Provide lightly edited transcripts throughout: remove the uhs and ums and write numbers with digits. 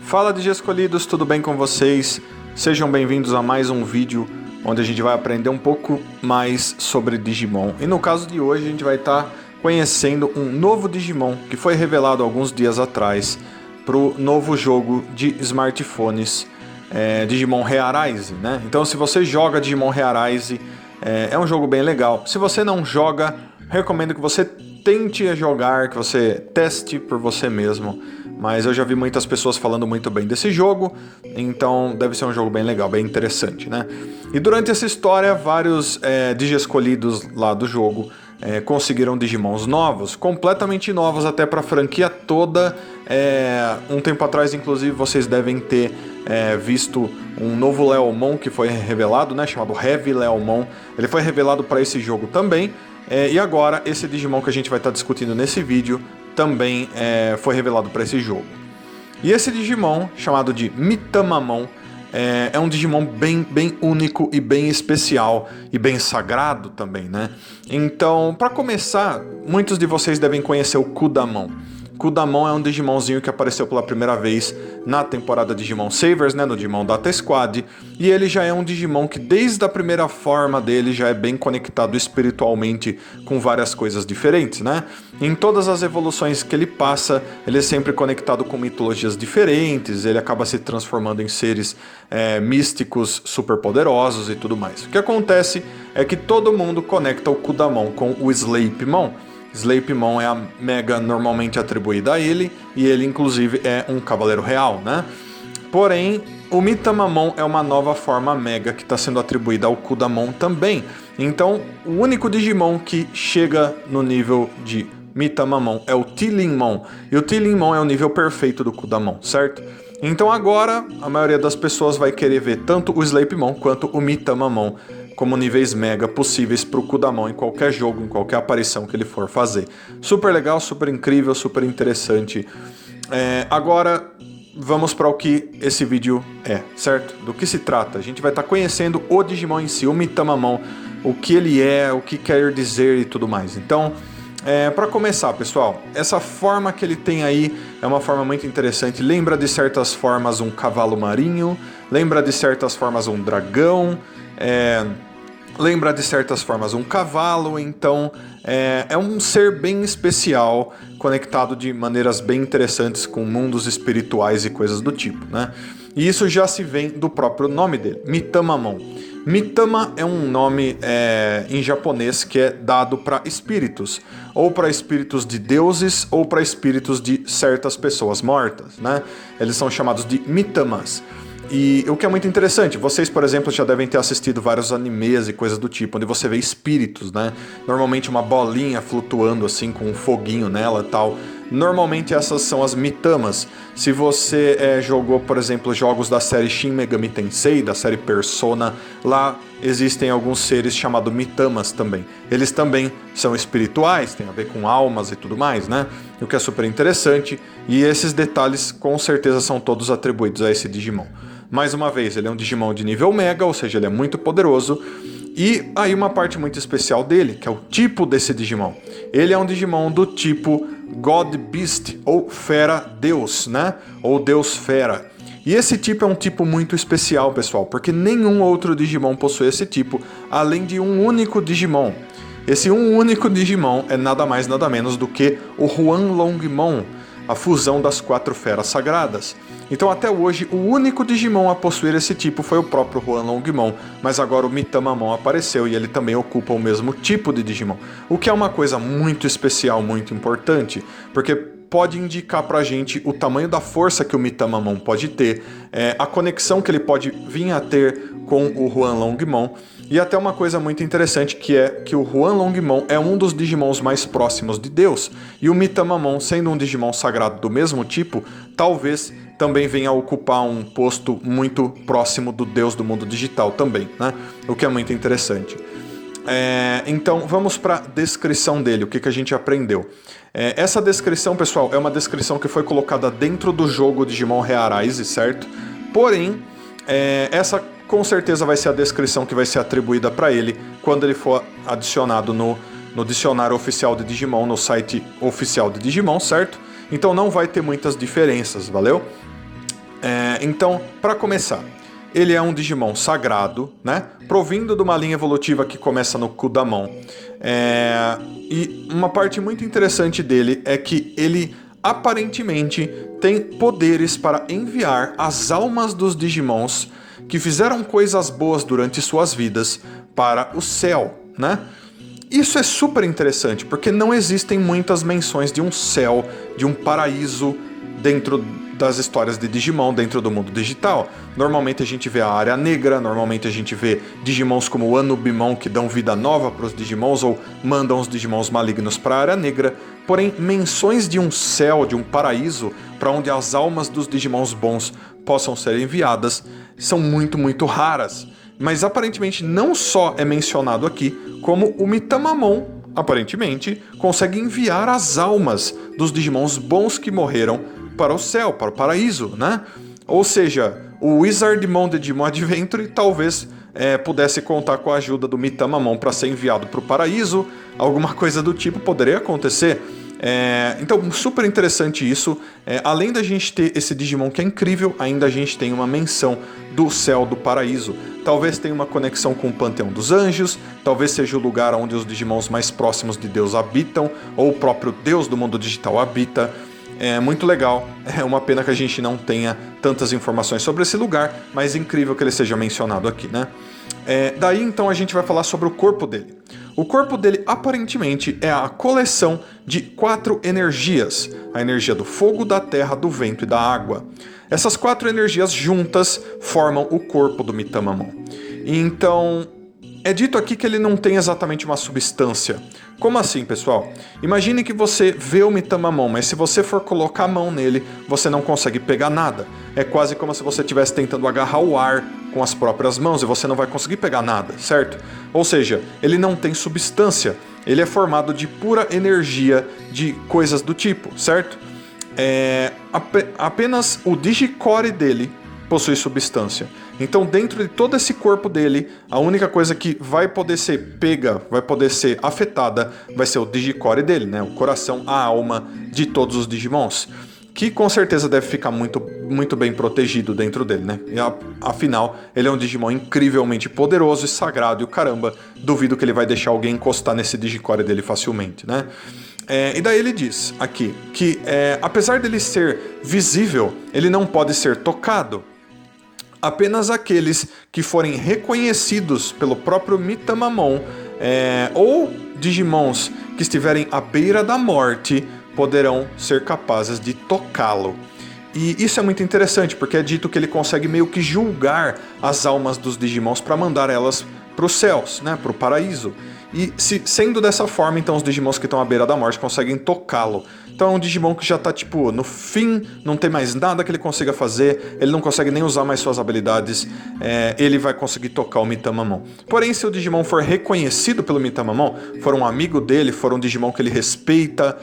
Fala DJ escolhidos, tudo bem com vocês? Sejam bem-vindos a mais um vídeo onde a gente vai aprender um pouco mais sobre Digimon. E no caso de hoje a gente vai estar conhecendo um novo Digimon que foi revelado alguns dias atrás para o novo jogo de smartphones Digimon Re-Arise, né? Então se você joga Digimon Re-Arise, é um jogo bem legal. Se você não joga, recomendo que você tente jogar, que você teste por você mesmo. Mas eu já vi muitas pessoas falando muito bem desse jogo, então deve ser um jogo bem legal, bem interessante, né? E durante essa história, vários Digi escolhidos lá do jogo conseguiram Digimons novos, completamente novos até para a franquia toda. Um tempo atrás, inclusive, vocês devem ter visto um novo Leomon que foi revelado, né? Chamado Heavy Leomon. Ele foi revelado para esse jogo também. E agora, esse Digimon que a gente vai estar discutindo nesse vídeo também foi revelado para esse jogo. E esse Digimon, chamado de Mitamamon, é um Digimon bem único e bem especial e bem sagrado também, né? Então, para começar, muitos de vocês devem conhecer o Kudamon. Kudamon é um Digimonzinho que apareceu pela primeira vez na temporada Digimon Savers, né, no Digimon Data Squad, e ele já é um Digimon que desde a primeira forma dele já é bem conectado espiritualmente com várias coisas diferentes, né? Em todas as evoluções que ele passa, ele é sempre conectado com mitologias diferentes, ele acaba se transformando em seres místicos superpoderosos e tudo mais. O que acontece é que todo mundo conecta o Kudamon com o Slapemon. Slapemon é a mega normalmente atribuída a ele, e ele inclusive é um cavaleiro real, né? Porém, o Mitamamon é uma nova forma mega que está sendo atribuída ao Kudamon também. Então, o único Digimon que chega no nível de Mitamamon é o Tilinmon, e o Tilinmon é o nível perfeito do Kudamon, certo? Então agora, a maioria das pessoas vai querer ver tanto o Slapemon quanto o Mitamamon como níveis mega possíveis para o Kudamon em qualquer jogo, em qualquer aparição que ele for fazer. Super legal, super incrível, super interessante. Agora, vamos para o que esse vídeo certo? Do que se trata? A gente vai estar conhecendo o Digimon em si, o Mitamamon, o que ele é, o que quer dizer e tudo mais. Então, para começar, pessoal, essa forma que ele tem aí é uma forma muito interessante. Lembra de certas formas um cavalo marinho, lembra de certas formas um dragão, lembra de certas formas um cavalo. Então é um ser bem especial, conectado de maneiras bem interessantes com mundos espirituais e coisas do tipo, né? E isso já se vem do próprio nome dele, Mitamamon. Mitama é um nome em japonês que é dado para espíritos, ou para espíritos de deuses, ou para espíritos de certas pessoas mortas, né? Eles são chamados de Mitamas. E o que é muito interessante, vocês, por exemplo, já devem ter assistido vários animes e coisas do tipo, onde você vê espíritos, né? Normalmente uma bolinha flutuando assim, com um foguinho nela e tal. Normalmente essas são as Mitamas. Se você jogou, por exemplo, jogos da série Shin Megami Tensei, da série Persona, lá existem alguns seres chamados Mitamas também. Eles também são espirituais, tem a ver com almas e tudo mais, né? O que é super interessante. E esses detalhes com certeza são todos atribuídos a esse Digimon. Mais uma vez, ele é um Digimon de nível Mega, ou seja, ele é muito poderoso. E aí uma parte muito especial dele, que é o tipo desse Digimon. Ele é um Digimon do tipo God Beast, ou Fera Deus, né? Ou Deus Fera. E esse tipo é um tipo muito especial, pessoal, porque nenhum outro Digimon possui esse tipo, além de um único Digimon. Esse único Digimon é nada mais nada menos do que o Huanglongmon, a fusão das 4 feras sagradas. Então até hoje o único Digimon a possuir esse tipo foi o próprio Huanglongmon, mas agora o Mitamamon apareceu e ele também ocupa o mesmo tipo de Digimon, o que é uma coisa muito especial, muito importante, porque pode indicar pra gente o tamanho da força que o Mitamamon pode ter, a conexão que ele pode vir a ter com o Huanglongmon. E até uma coisa muito interessante, que é que o Huanglongmon é um dos Digimons mais próximos de Deus, e o Mitamamon, sendo um Digimon sagrado do mesmo tipo, talvez também venha a ocupar um posto muito próximo do Deus do mundo digital também, né? O que é muito interessante. Então vamos para a descrição dele, o que a gente aprendeu. Essa descrição, pessoal, é uma descrição que foi colocada dentro do jogo Digimon Re-Arise, certo? Porém, essa com certeza vai ser a descrição que vai ser atribuída para ele quando ele for adicionado no dicionário oficial de Digimon, no site oficial de Digimon, certo? Então não vai ter muitas diferenças, valeu? Então, para começar, ele é um Digimon sagrado, né? Provindo de uma linha evolutiva que começa no Kudamon. E uma parte muito interessante dele é que ele aparentemente tem poderes para enviar as almas dos Digimons que fizeram coisas boas durante suas vidas para o céu, né? Isso é super interessante, porque não existem muitas menções de um céu, de um paraíso dentro das histórias de Digimon, dentro do mundo digital. Normalmente a gente vê a área negra, normalmente a gente vê Digimons como o Anubimon, que dão vida nova para os Digimons ou mandam os Digimons malignos para a área negra. Porém, menções de um céu, de um paraíso, para onde as almas dos Digimons bons possam ser enviadas, são muito, muito raras. Mas aparentemente não só é mencionado aqui, como o Mitamamon, aparentemente, consegue enviar as almas dos Digimons bons que morreram para o céu, para o paraíso, né? Ou seja, o Wizardmon de Digimon Adventure talvez pudesse contar com a ajuda do Mitamamon para ser enviado para o paraíso, alguma coisa do tipo poderia acontecer. Então, super interessante isso. Além da gente ter esse Digimon que é incrível, ainda a gente tem uma menção do céu do paraíso. Talvez tenha uma conexão com o Panteão dos Anjos, talvez seja o lugar onde os Digimons mais próximos de Deus habitam, ou o próprio Deus do mundo digital habita. É muito legal, é uma pena que a gente não tenha tantas informações sobre esse lugar, mas incrível que ele seja mencionado aqui, né? Daí então a gente vai falar sobre o corpo dele. O corpo dele aparentemente é a coleção de 4 energias: a energia do fogo, da terra, do vento e da água. Essas 4 energias juntas formam o corpo do Mitamamon. Então, é dito aqui que ele não tem exatamente uma substância. Como assim, pessoal? Imagine que você vê o Mitamamon, mas se você for colocar a mão nele, você não consegue pegar nada. É quase como se você estivesse tentando agarrar o ar com as próprias mãos e você não vai conseguir pegar nada, certo? Ou seja, ele não tem substância. Ele é formado de pura energia, de coisas do tipo, certo? Apenas o Digicore dele possui substância. Então, dentro de todo esse corpo dele, a única coisa que vai poder ser pega, vai poder ser afetada, vai ser o Digicore dele, né? O coração, a alma de todos os Digimons, que com certeza deve ficar muito, muito bem protegido dentro dele, né? E afinal, ele é um Digimon incrivelmente poderoso e sagrado, e o caramba, duvido que ele vai deixar alguém encostar nesse Digicore dele facilmente, né? E daí ele diz aqui que, apesar dele ser visível, ele não pode ser tocado. Apenas aqueles que forem reconhecidos pelo próprio Mitamamon ou Digimons que estiverem à beira da morte poderão ser capazes de tocá-lo. E isso é muito interessante, porque é dito que ele consegue meio que julgar as almas dos Digimons para mandar elas para os céus, né, para o paraíso. E sendo dessa forma, então os Digimons que estão à beira da morte conseguem tocá-lo. Então é um Digimon que já tá tipo no fim, não tem mais nada que ele consiga fazer, ele não consegue nem usar mais suas habilidades, ele vai conseguir tocar o Mitamamon. Porém, se o Digimon for reconhecido pelo Mitamamon, for um amigo dele, for um Digimon que ele respeita,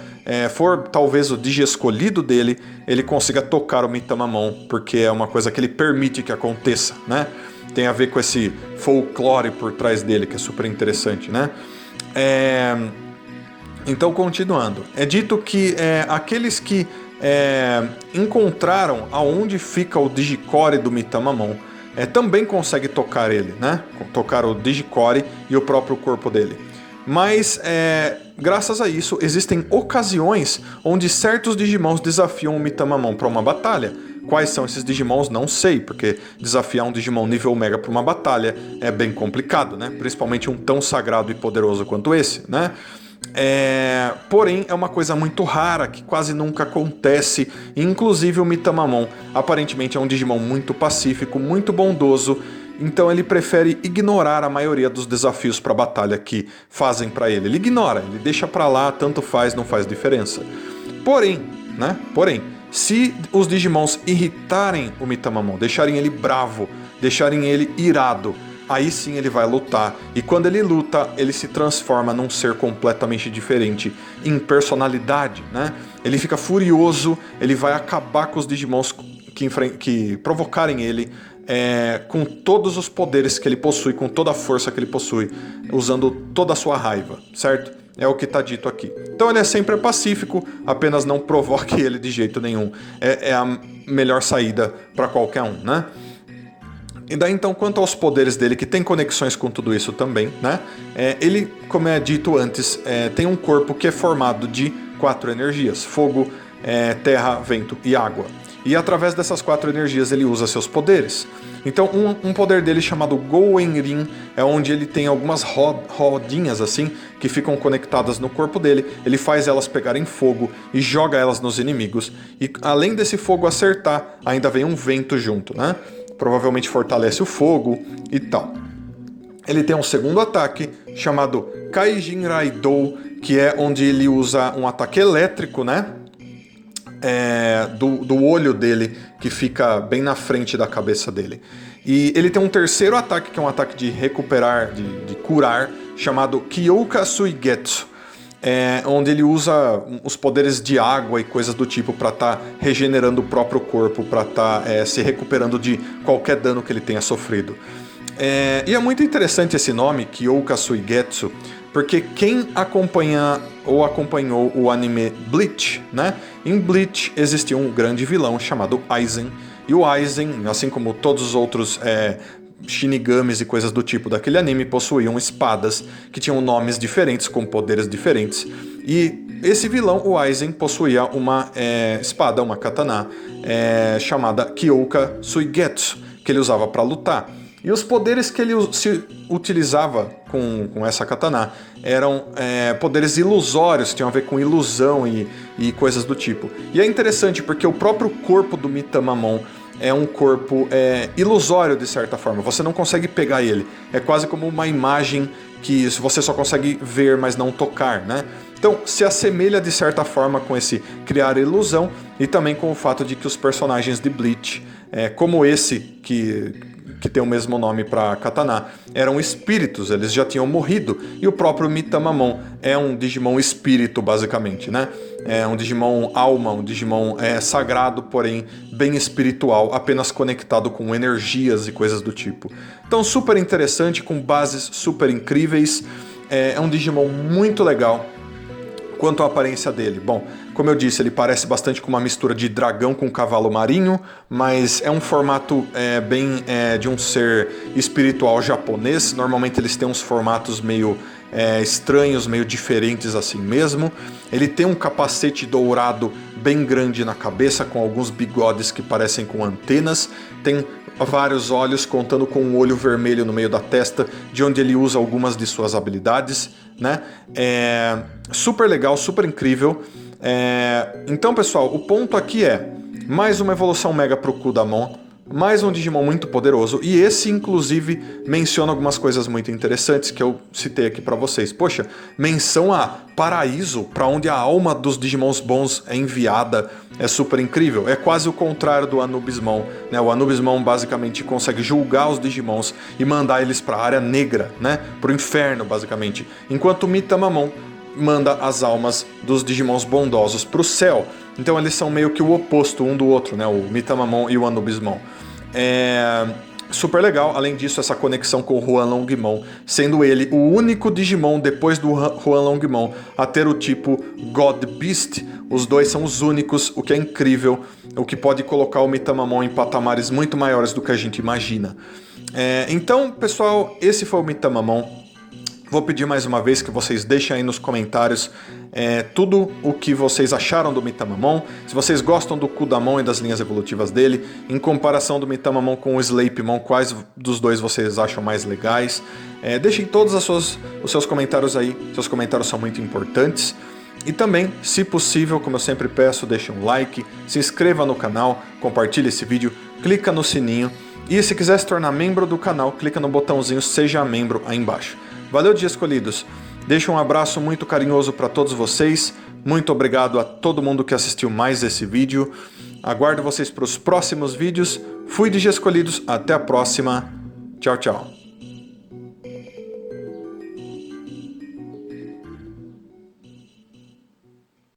for talvez o Digi escolhido dele, ele consiga tocar o Mitamamon, porque é uma coisa que ele permite que aconteça, né? Tem a ver com esse folclore por trás dele, que é super interessante, né? Então, continuando. É dito que aqueles que encontraram aonde fica o Digicore do Mitamamon também conseguem tocar ele, né? Tocar o Digicore e o próprio corpo dele. Mas, graças a isso, existem ocasiões onde certos Digimons desafiam o Mitamamon para uma batalha. Quais são esses Digimons? Não sei, porque desafiar um Digimon nível Mega para uma batalha é bem complicado, né? Principalmente um tão sagrado e poderoso quanto esse, né? Porém, é uma coisa muito rara, que quase nunca acontece. Inclusive o Mitamamon aparentemente é um Digimon muito pacífico, muito bondoso. Então ele prefere ignorar a maioria dos desafios para batalha que fazem para ele. Ele ignora, ele deixa para lá, tanto faz, não faz diferença. Porém, se os Digimons irritarem o Mitamamon, deixarem ele bravo, deixarem ele irado, aí sim ele vai lutar. E quando ele luta, ele se transforma num ser completamente diferente em personalidade, né? Ele fica furioso, ele vai acabar com os Digimons que provocarem ele, com todos os poderes que ele possui, com toda a força que ele possui, usando toda a sua raiva, certo? é o que está dito aqui. Então ele é sempre pacífico, apenas não provoque ele de jeito nenhum. É a melhor saída para qualquer um, né? E daí então, quanto aos poderes dele, que tem conexões com tudo isso também, né? Ele, como é dito antes, tem um corpo que é formado de 4 energias: fogo, terra, vento e água. E através dessas 4 energias ele usa seus poderes. Então um poder dele chamado Goenrin é onde ele tem algumas rodinhas assim que ficam conectadas no corpo dele. Ele faz elas pegarem fogo e joga elas nos inimigos. E além desse fogo acertar, ainda vem um vento junto, né? Provavelmente fortalece o fogo e tal. Ele tem um segundo ataque chamado Kaijin Raidou, que é onde ele usa um ataque elétrico, né? Do olho dele, que fica bem na frente da cabeça dele. E ele tem um terceiro ataque, que é um ataque de recuperar, de curar, chamado Kyoka Suigetsu, onde ele usa os poderes de água e coisas do tipo para estar regenerando o próprio corpo, para estar se recuperando de qualquer dano que ele tenha sofrido. E é muito interessante esse nome, Kyoka Suigetsu, porque quem acompanha ou acompanhou o anime Bleach, né? Em Bleach existia um grande vilão chamado Aizen, e o Aizen, assim como todos os outros shinigamis e coisas do tipo daquele anime, possuíam espadas que tinham nomes diferentes, com poderes diferentes. E esse vilão, o Aizen, possuía uma espada, uma katana, chamada Kyoka Suigetsu, que ele usava para lutar. E os poderes que ele se utilizava com essa katana eram poderes ilusórios, que tinham a ver com ilusão e coisas do tipo. E é interessante porque o próprio corpo do Mitamamon é um corpo ilusório de certa forma. Você não consegue pegar ele. É quase como uma imagem que você só consegue ver, mas não tocar, né? Então se assemelha de certa forma com esse criar ilusão e também com o fato de que os personagens de Bleach, como esse que tem o mesmo nome para katana, eram espíritos, eles já tinham morrido, e o próprio Mitamamon é um Digimon espírito, basicamente, né? É um Digimon alma, um Digimon sagrado, porém bem espiritual, apenas conectado com energias e coisas do tipo. Então super interessante, com bases super incríveis, é um Digimon muito legal. Quanto à aparência dele, bom, como eu disse, ele parece bastante com uma mistura de dragão com cavalo marinho, mas é um formato bem de um ser espiritual japonês. Normalmente eles têm uns formatos meio estranhos, meio diferentes assim mesmo. Ele tem um capacete dourado bem grande na cabeça, com alguns bigodes que parecem com antenas. Tem vários olhos, contando com um olho vermelho no meio da testa, de onde ele usa algumas de suas habilidades, né? Super legal, super incrível. Então, pessoal, o ponto aqui é mais uma evolução mega pro Kudamon, mais um Digimon muito poderoso, e esse, inclusive, menciona algumas coisas muito interessantes que eu citei aqui pra vocês. Poxa, menção a paraíso, pra onde a alma dos Digimons bons é enviada, é super incrível. É quase o contrário do Anubismon, né? O Anubismon basicamente consegue julgar os Digimons e mandar eles pra área negra, né? Pro inferno, basicamente. Enquanto o Mitamamon manda as almas dos Digimons bondosos pro céu. Então eles são meio que o oposto um do outro, né? O Mitamamon e o Anubismon. Super legal. Além disso, essa conexão com o Huanlongmon, sendo ele o único Digimon depois do Huanlongmon a ter o tipo God Beast. Os dois são os únicos, o que é incrível, o que pode colocar o Mitamamon em patamares muito maiores do que a gente imagina. Então, pessoal, esse foi o Mitamamon. Vou pedir mais uma vez que vocês deixem aí nos comentários tudo o que vocês acharam do Mitamamon, se vocês gostam do Kudamon e das linhas evolutivas dele, em comparação do Mitamamon com o Slapemon, quais dos dois vocês acham mais legais. Deixem todos os seus comentários aí, seus comentários são muito importantes. E também, se possível, como eu sempre peço, deixe um like, se inscreva no canal, compartilhe esse vídeo, clica no sininho e se quiser se tornar membro do canal, clica no botãozinho Seja Membro aí embaixo. Valeu, Dia Escolhidos! Deixo um abraço muito carinhoso para todos vocês. Muito obrigado a todo mundo que assistiu mais esse vídeo. Aguardo vocês para os próximos vídeos. Fui de Dia Escolhidos. Até a próxima. Tchau, tchau.